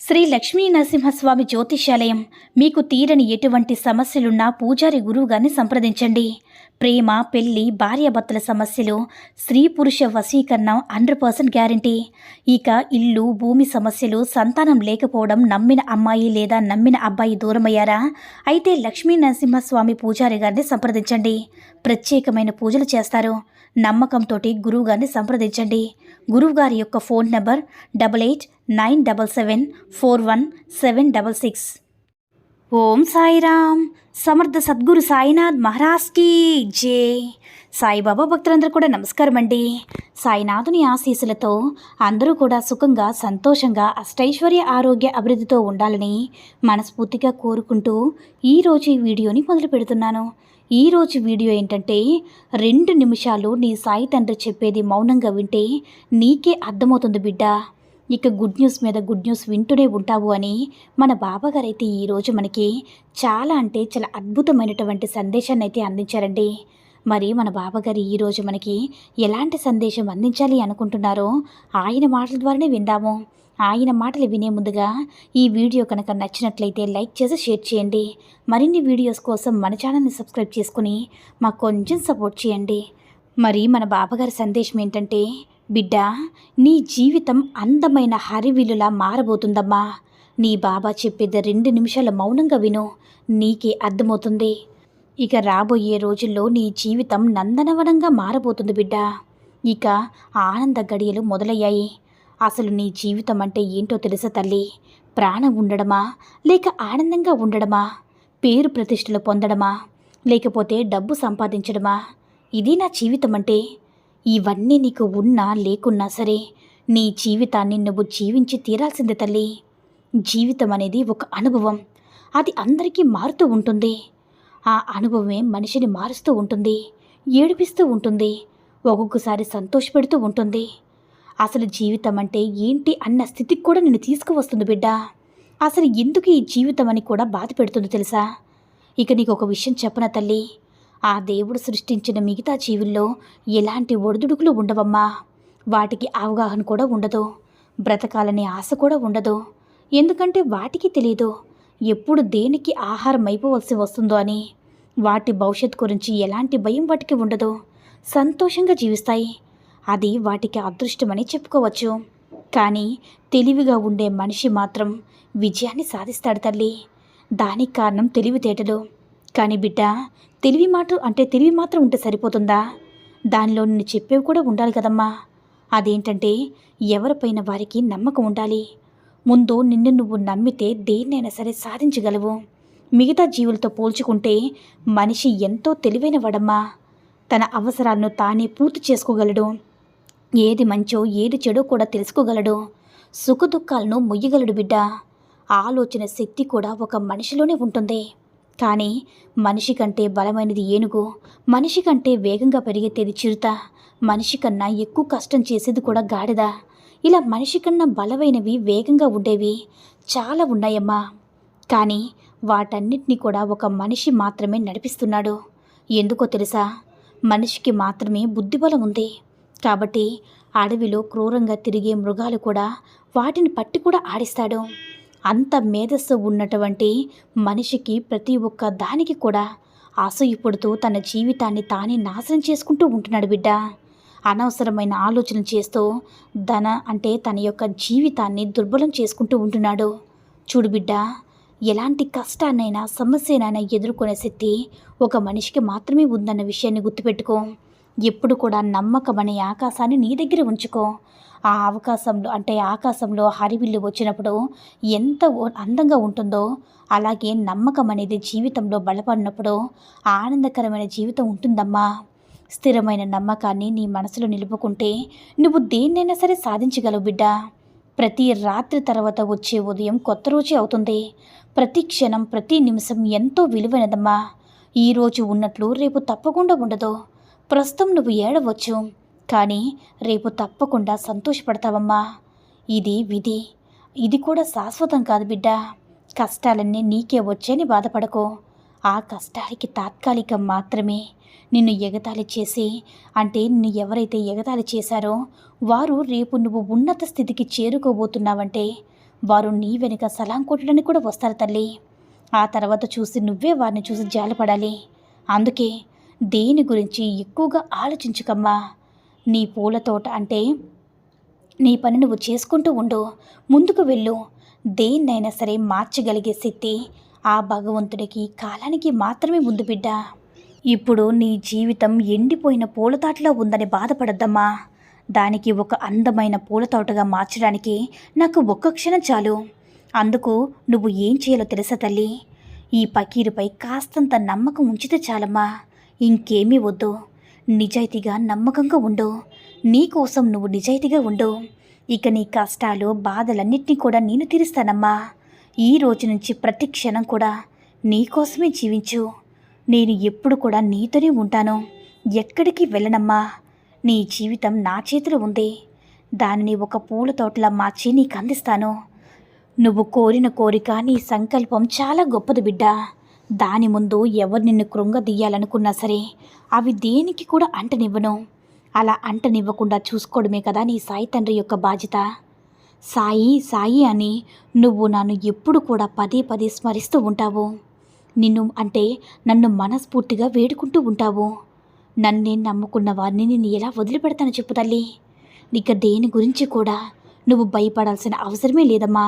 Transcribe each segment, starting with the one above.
శ్రీ లక్ష్మీ నరసింహస్వామి జ్యోతిష్యాలయం. మీకు తీరని ఎటువంటి సమస్యలున్నా పూజారి గురువుగారిని సంప్రదించండి. ప్రేమ, పెళ్లి, భార్యాభర్తల సమస్యలు, స్త్రీ పురుష వశీకరణం 100% గ్యారంటీ. ఇక ఇల్లు, భూమి సమస్యలు, సంతానం లేకపోవడం, నమ్మిన అమ్మాయి లేదా నమ్మిన అబ్బాయి దూరమయ్యారా? అయితే లక్ష్మీ నరసింహస్వామి పూజారి గారిని సంప్రదించండి. ప్రత్యేకమైన పూజలు చేస్తారు. నమ్మకంతో గురువుగారిని సంప్రదించండి. గురువుగారి యొక్క ఫోన్ నంబర్ 8897741766. ఓం సాయిరామ్. సమర్థ సద్గురు సాయినాథ్ మహారాజ్కి జై. సాయిబాబా భక్తులందరూ కూడా నమస్కారం అండి. సాయినాథుని ఆశీస్సులతో అందరూ కూడా సుఖంగా, సంతోషంగా, అష్టైశ్వర్య, ఆరోగ్య, అభివృద్ధితో ఉండాలని మనస్ఫూర్తిగా కోరుకుంటూ ఈరోజు ఈ వీడియోని మొదలు పెడుతున్నాను. ఈరోజు వీడియో ఏంటంటే, 2 నిమిషాలు నీ సాయి తండ్రి చెప్పేది మౌనంగా వింటే నీకే అర్థమవుతుంది బిడ్డ. ఇక గుడ్ న్యూస్ మీద గుడ్ న్యూస్ వింటూనే ఉంటావు అని మన బాబాగారు అయితే ఈరోజు మనకి చాలా చాలా అద్భుతమైనటువంటి సందేశాన్ని అయితే అందించారండి. మరి మన బాబాగారు ఈరోజు మనకి ఎలాంటి సందేశం అందించాలి అనుకుంటున్నారో ఆయన మాటల ద్వారానే విందాము. ఆయన మాటలు వినే ముందుగా ఈ వీడియో కనుక నచ్చినట్లయితే లైక్ చేసి షేర్ చేయండి. మరిన్ని వీడియోస్ కోసం మన ఛానల్ని సబ్స్క్రైబ్ చేసుకుని మాకు కొంచెం సపోర్ట్ చేయండి. మరి మన బాబాగారి సందేశం ఏంటంటే, బిడ్డ, నీ జీవితం అందమైన హరివిల్లులా మారబోతుందమ్మా. నీ బాబా చెప్పేది 2 నిమిషాల మౌనంగా విను, నీకే అర్థమవుతుంది. ఇక రాబోయే రోజుల్లో నీ జీవితం నందనవనంగా మారబోతుంది బిడ్డ. ఇక ఆనంద గడియలు మొదలయ్యాయి. అసలు నీ జీవితం అంటే ఏంటో తెలుసా తల్లి? ప్రాణం ఉండడమా, లేక ఆనందంగా ఉండడమా? పేరు ప్రతిష్టలు పొందడమా, లేకపోతే డబ్బు సంపాదించడమా? ఇది నా జీవితం అంటే. ఇవన్నీ నీకు ఉన్నా లేకున్నా సరే నీ జీవితాన్ని నువ్వు జీవించి తీరాల్సిందే తల్లి. జీవితం అనేది ఒక అనుభవం. అది అందరికీ మారుతూ ఉంటుంది. ఆ అనుభవమే మనిషిని మారుస్తూ ఉంటుంది, ఏడిపిస్తూ ఉంటుంది, ఒక్కొక్కసారి సంతోషపెడుతూ ఉంటుంది. అసలు జీవితం అంటే ఏంటి అన్న స్థితికి కూడా నిన్ను తీసుకువస్తుంది బిడ్డ. అసలు ఎందుకు ఈ జీవితం అని కూడా బాధ పెడుతుంది తెలుసా? ఇక నీకు ఒక విషయం చెప్పన తల్లి, ఆ దేవుడు సృష్టించిన మిగతా జీవుల్లో ఎలాంటి ఒడిదుడుకులు ఉండవమ్మా. వాటికి అవగాహన కూడా ఉండదు, బ్రతకాలనే ఆశ కూడా ఉండదు. ఎందుకంటే వాటికి తెలియదు ఎప్పుడు దేనికి ఆహారం అయిపోవలసి వస్తుందో అని. వాటి భవిష్యత్తు గురించి ఎలాంటి భయం వాటికి ఉండదు. సంతోషంగా జీవిస్తాయి. అది వాటికి అదృష్టమని చెప్పుకోవచ్చు. కానీ తెలివిగా ఉండే మనిషి మాత్రం విజయాన్ని సాధిస్తాడు తల్లి. దానికి కారణం తెలివితేటలు. కానీ బిడ్డ, తెలివి మాత్రం ఉంటే సరిపోతుందా? దానిలో నిన్ను చెప్పేవి కూడా ఉండాలి కదమ్మా. అదేంటంటే, ఎవరిపైన వారికి నమ్మకం ఉండాలి. ముందు నిన్ను నువ్వు నమ్మితే దేన్నైనా సరే సాధించగలవు. మిగతా జీవులతో పోల్చుకుంటే మనిషి ఎంతో తెలివైన వాడమ్మా. తన అవసరాలను తానే పూర్తి చేసుకోగలడు. ఏది మంచో ఏది చెడో కూడా తెలుసుకోగలడు. సుఖదుఖాలను మొయ్యగలడు బిడ్డ. ఆలోచన శక్తి కూడా ఒక మనిషిలోనే ఉంటుంది. కానీ మనిషి కంటే బలమైనది ఏనుగు, మనిషి కంటే వేగంగా పరిగెత్తేది చిరుత, మనిషి కన్నా ఎక్కువ కష్టం చేసేది కూడా గాడిద. ఇలా మనిషి కన్నా బలమైనవి, వేగంగా ఉండేవి చాలా ఉన్నాయమ్మా. కానీ వాటన్నిటినీ కూడా ఒక మనిషి మాత్రమే నడిపిస్తున్నాడు. ఎందుకో తెలుసా? మనిషికి మాత్రమే బుద్ధిబలం ఉంది. కాబట్టి అడవిలో క్రూరంగా తిరిగే మృగాలు కూడా వాటిని పట్టి కూడా ఆడిస్తాడు. అంత మేధస్సు ఉన్నటువంటి మనిషికి ప్రతి ఒక్క దానికి కూడా అసూయ పుడుతూ తన జీవితాన్ని తానే నాశనం చేసుకుంటూ ఉంటున్నాడు బిడ్డ. అనవసరమైన ఆలోచనలు చేస్తూ తన యొక్క జీవితాన్ని దుర్బలం చేసుకుంటూ ఉంటున్నాడు. చూడు బిడ్డ, ఎలాంటి కష్టాన్నైనా సమస్యనైనా ఎదుర్కొనే శక్తి ఒక మనిషికి మాత్రమే ఉందన్న విషయాన్ని గుర్తుపెట్టుకో. ఎప్పుడు కూడా నమ్మకం అనే ఆకాశాన్ని నీ దగ్గర ఉంచుకో. ఆ ఆకాశంలో హరివిల్లు వచ్చినప్పుడు ఎంత అందంగా ఉంటుందో, అలాగే నమ్మకం అనేది జీవితంలో బలపడినప్పుడు ఆనందకరమైన జీవితం ఉంటుందమ్మా. స్థిరమైన నమ్మకాన్ని నీ మనసులో నిలుపుకుంటే నువ్వు దేన్నైనా సరే సాధించగలవు బిడ్డ. ప్రతి రాత్రి తర్వాత వచ్చే ఉదయం కొత్త రోజే అవుతుంది. ప్రతి క్షణం, ప్రతి నిమిషం ఎంతో విలువైనదమ్మా. ఈరోజు ఉన్నట్లు రేపు తప్పకుండా ఉండదు. ప్రస్తుతం నువ్వు ఏడవచ్చు, కానీ రేపు తప్పకుండా సంతోషపడతావమ్మా. ఇది విధి. ఇది కూడా శాశ్వతం కాదు బిడ్డ. కష్టాలన్నీ నీకే వచ్చని బాధపడకు. ఆ కష్టానికి తాత్కాలికం మాత్రమే. నిన్ను ఎవరైతే ఎగతాళి చేశారో వారు రేపు నువ్వు ఉన్నత స్థితికి చేరుకోబోతున్నావంటే వారు నీ వెనుక సలాం కొట్టడానికి కూడా వస్తారు తల్లి. ఆ తర్వాత చూసి నువ్వే వారిని చూసి జాలిపడాలి. అందుకే దేని గురించి ఎక్కువగా ఆలోచించుకమ్మా. నీ పూల తోట అంటే నీ పని నువ్వు చేసుకుంటూ ఉండు, ముందుకు వెళ్ళు. దేన్నైనా సరే మార్చగలిగే శక్తి ఆ భగవంతుడికి కాలానికి మాత్రమే ఉంది బిడ్డ. ఇప్పుడు నీ జీవితం ఎండిపోయిన పూలతోటలా ఉందని బాధపడద్దమ్మా. దానికి ఒక అందమైన పూలతోటగా మార్చడానికి నాకు ఒక్క క్షణం చాలు. అందుకు నువ్వు ఏం చేయాలో తెలుసా తల్లి? ఈ పకీరుపై కాస్తంత నమ్మకం ఉంచితే చాలమ్మా. ఇంకేమీ వద్దు. నిజాయితీగా నమ్మకంగా ఉండు. నీకోసం నువ్వు నిజాయితీగా ఉండు. ఇక నీ కష్టాలు బాధలన్నింటినీ కూడా నేను తీరుస్తానమ్మా. ఈ రోజు నుంచి ప్రతి క్షణం కూడా నీకోసమే జీవించు. నేను ఎప్పుడు కూడా నీతోనే ఉంటాను. ఎక్కడికి వెళ్ళనమ్మా. నీ జీవితం నా చేతిలో ఉంది. దానిని ఒక పూల తోటలా మార్చి నీకు అందిస్తాను. నువ్వు కోరిన కోరిక, నీ సంకల్పం చాలా గొప్పది బిడ్డ. దాని ముందు ఎవరు నిన్ను కృంగదీయాలనుకున్నా సరే అవి దేనికి కూడా అంటనివ్వను. అలా అంటనివ్వకుండా చూసుకోవడమే కదా నీ సాయి తండ్రి యొక్క బాధ్యత. సాయి సాయి అని నువ్వు నన్ను ఎప్పుడు కూడా పదే పదే స్మరిస్తూ ఉంటావు. నన్ను మనస్ఫూర్తిగా వేడుకుంటూ ఉంటావు. నన్నే నమ్ముకున్న వారిని నేను ఎలా వదిలిపెడతాను చెప్పు తల్లి? ఇక దేని గురించి కూడా నువ్వు భయపడాల్సిన అవసరమే లేదమ్మా.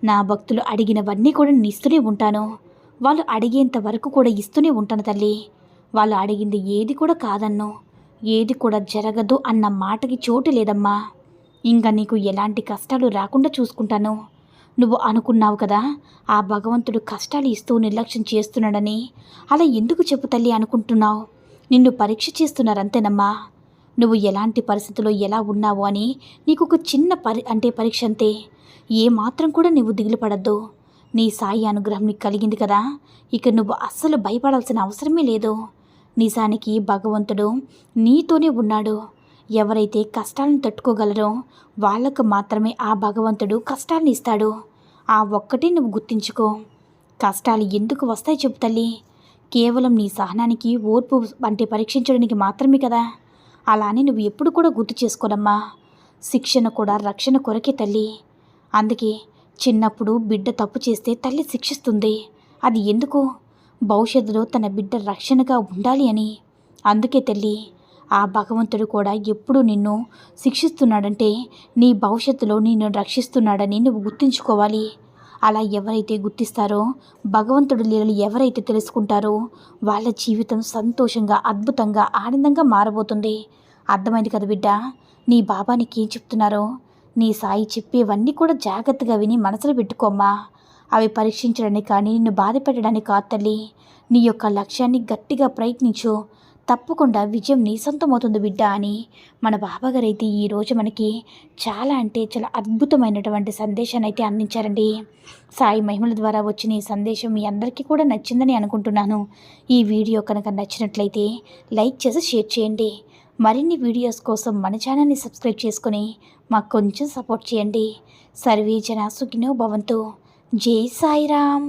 నా భక్తులు అడిగినవన్నీ కూడా నేను ఇస్తూనే ఉంటాను. వాళ్ళు అడిగేంత వరకు కూడా ఇస్తూనే ఉంటాను తల్లి. వాళ్ళు అడిగింది ఏది కూడా కాదన్ను, ఏది కూడా జరగదు అన్న మాటకి చోటు లేదమ్మా. ఇంకా నీకు ఎలాంటి కష్టాలు రాకుండా చూసుకుంటాను. నువ్వు అనుకున్నావు కదా ఆ భగవంతుడు కష్టాలు ఇస్తూ నిర్లక్ష్యం చేస్తున్నాడని. అలా ఎందుకు చెప్పు తల్లి అనుకుంటున్నావు? నిన్ను పరీక్ష చేస్తున్నారంతేనమ్మా. నువ్వు ఎలాంటి పరిస్థితుల్లో ఎలా ఉన్నావు అని నీకు ఒక చిన్న పరీక్ష అంతే. ఏమాత్రం కూడా నువ్వు దిగులు పడద్దు. నీ సాయి అనుగ్రహం నీకు కలిగింది కదా, ఇక నువ్వు అస్సలు భయపడాల్సిన అవసరమే లేదు. నిజానికి భగవంతుడు నీతోనే ఉన్నాడు. ఎవరైతే కష్టాలను తట్టుకోగలరో వాళ్ళకు మాత్రమే ఆ భగవంతుడు కష్టాలను ఇస్తాడు. ఆ ఒక్కటే నువ్వు గుర్తించుకో. కష్టాలు ఎందుకు వస్తాయి చెప్పు తల్లి? కేవలం నీ సహనానికి, ఓర్పు పరీక్షించడానికి మాత్రమే కదా. అలా అని నువ్వు ఎప్పుడు కూడా గుర్తు చేసుకోనమ్మా. శిక్షణ కూడా రక్షణ కొరకే తల్లి. అందుకే చిన్నప్పుడు బిడ్డ తప్పు చేస్తే తల్లి శిక్షిస్తుంది. అది ఎందుకు? భవిష్యత్తులో తన బిడ్డ రక్షణగా ఉండాలి అని. అందుకే తల్లి ఆ భగవంతుడు కూడా ఎప్పుడు నిన్ను శిక్షిస్తున్నాడంటే నీ భవిష్యత్తులో నిన్ను రక్షిస్తున్నాడని నువ్వు గుర్తుంచుకోవాలి. అలా ఎవరైతే గుర్తిస్తారో, భగవంతుడి లీలలు ఎవరైతే తెలుసుకుంటారో వాళ్ళ జీవితం సంతోషంగా, అద్భుతంగా, ఆనందంగా మారబోతుంది. అర్థమైంది కదా బిడ్డ? నీ బాబా నీకేం చెప్తున్నారో నీ సాయి చెప్పేవన్నీ కూడా జాగ్రత్తగా విని మనసులో పెట్టుకోమ్మా. అవి పరీక్షించడానికి కానీ నిన్ను బాధ పెట్టడానికి కాదు తల్లి. నీ యొక్క లక్ష్యాన్ని గట్టిగా ప్రయత్నించు. తప్పకుండా విజయం నీ సొంతమవుతుంది బిడ్డ అని మన బాబాగారు అయితే ఈరోజు మనకి చాలా అంటే చాలా అద్భుతమైనటువంటి సందేశాన్ని అయితే అందించారండి. సాయి మహిమల ద్వారా వచ్చిన ఈ సందేశం మీ అందరికీ కూడా నచ్చిందని అనుకుంటున్నాను. ఈ వీడియో కనుక నచ్చినట్లయితే లైక్ చేసి షేర్ చేయండి. మరిన్ని వీడియోస్ కోసం మన ఛానల్ని సబ్స్క్రైబ్ చేసుకొని మాకు కొంచెం సపోర్ట్ చేయండి. సర్వే జన సుఖినో భవంతు. జై సాయిరామ్.